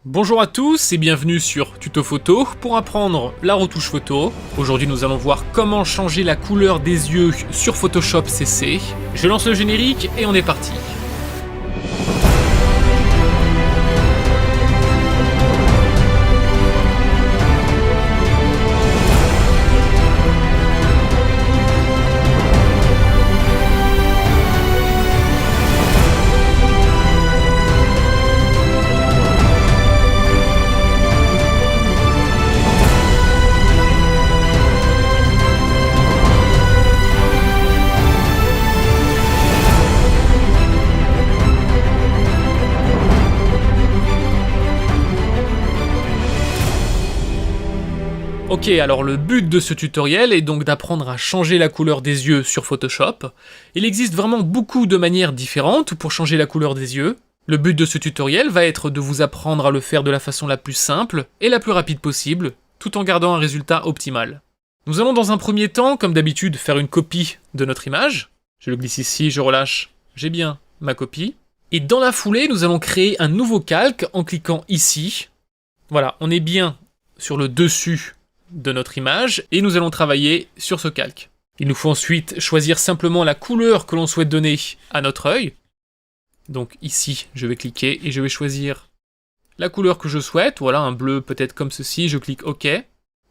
Bonjour à tous et bienvenue sur Tuto Photo pour apprendre la retouche photo. Aujourd'hui nous allons voir comment changer la couleur des yeux sur Photoshop CC. Je lance le générique et on est parti. Ok, alors le but de ce tutoriel est donc d'apprendre à changer la couleur des yeux sur Photoshop. Il existe vraiment beaucoup de manières différentes pour changer la couleur des yeux. Le but de ce tutoriel va être de vous apprendre à le faire de la façon la plus simple et la plus rapide possible, tout en gardant un résultat optimal. Nous allons dans un premier temps, comme d'habitude, faire une copie de notre image. Je le glisse ici, je relâche, j'ai bien ma copie. Et dans la foulée, nous allons créer un nouveau calque en cliquant ici. Voilà, on est bien sur le dessus de notre image et nous allons travailler sur ce calque. Il nous faut ensuite choisir simplement la couleur que l'on souhaite donner à notre œil. Donc ici, je vais cliquer et je vais choisir la couleur que je souhaite. Voilà, un bleu peut-être comme ceci, je clique OK.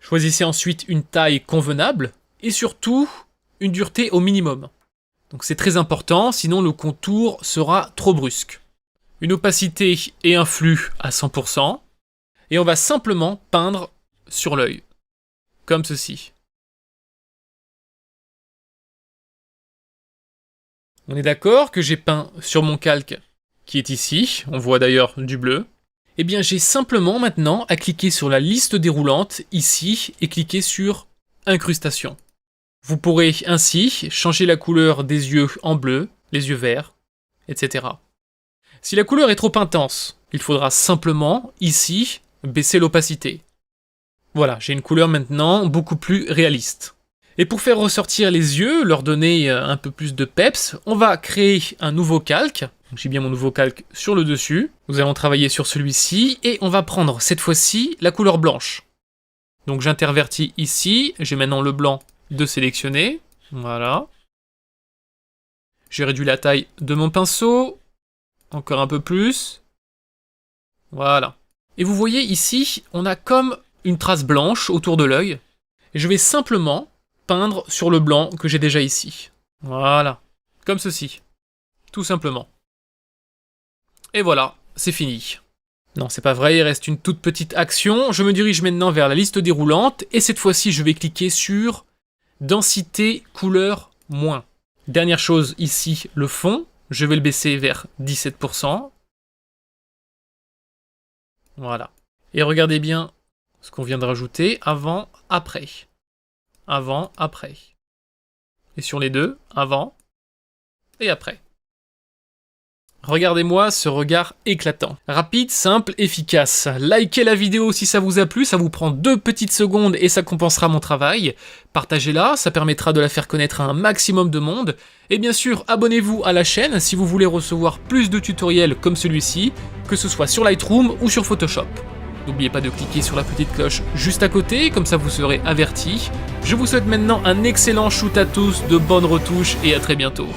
Choisissez ensuite une taille convenable et surtout une dureté au minimum. Donc c'est très important, sinon le contour sera trop brusque. Une opacité et un flux à 100%. Et on va simplement peindre sur l'œil. Comme ceci. On est d'accord que j'ai peint sur mon calque qui est ici, on voit d'ailleurs du bleu. Eh bien j'ai simplement maintenant à cliquer sur la liste déroulante ici et cliquer sur incrustation. Vous pourrez ainsi changer la couleur des yeux en bleu, les yeux verts, etc. Si la couleur est trop intense, il faudra simplement ici baisser l'opacité. Voilà, j'ai une couleur maintenant beaucoup plus réaliste. Et pour faire ressortir les yeux, leur donner un peu plus de peps, on va créer un nouveau calque. J'ai bien mon nouveau calque sur le dessus. Nous allons travailler sur celui-ci et on va prendre cette fois-ci la couleur blanche. Donc j'intervertis ici, j'ai maintenant le blanc de sélectionner. Voilà. J'ai réduit la taille de mon pinceau. Encore un peu plus. Voilà. Et vous voyez ici, on a comme une trace blanche autour de l'œil, et je vais simplement peindre sur le blanc que j'ai déjà ici. Voilà, comme ceci, tout simplement. Et voilà, c'est fini. Non, c'est pas vrai, il reste une toute petite action. Je me dirige maintenant vers la liste déroulante, et cette fois-ci, je vais cliquer sur densité couleur moins. Dernière chose ici, le fond, je vais le baisser vers 17%. Voilà. Et regardez bien ce qu'on vient de rajouter, avant, après. Avant, après. Et sur les deux, avant et après. Regardez-moi ce regard éclatant. Rapide, simple, efficace. Likez la vidéo si ça vous a plu, ça vous prend 2 petites secondes et ça compensera mon travail. Partagez-la, ça permettra de la faire connaître à un maximum de monde. Et bien sûr, abonnez-vous à la chaîne si vous voulez recevoir plus de tutoriels comme celui-ci, que ce soit sur Lightroom ou sur Photoshop. N'oubliez pas de cliquer sur la petite cloche juste à côté, comme ça vous serez avertis. Je vous souhaite maintenant un excellent shoot à tous, de bonnes retouches et à très bientôt.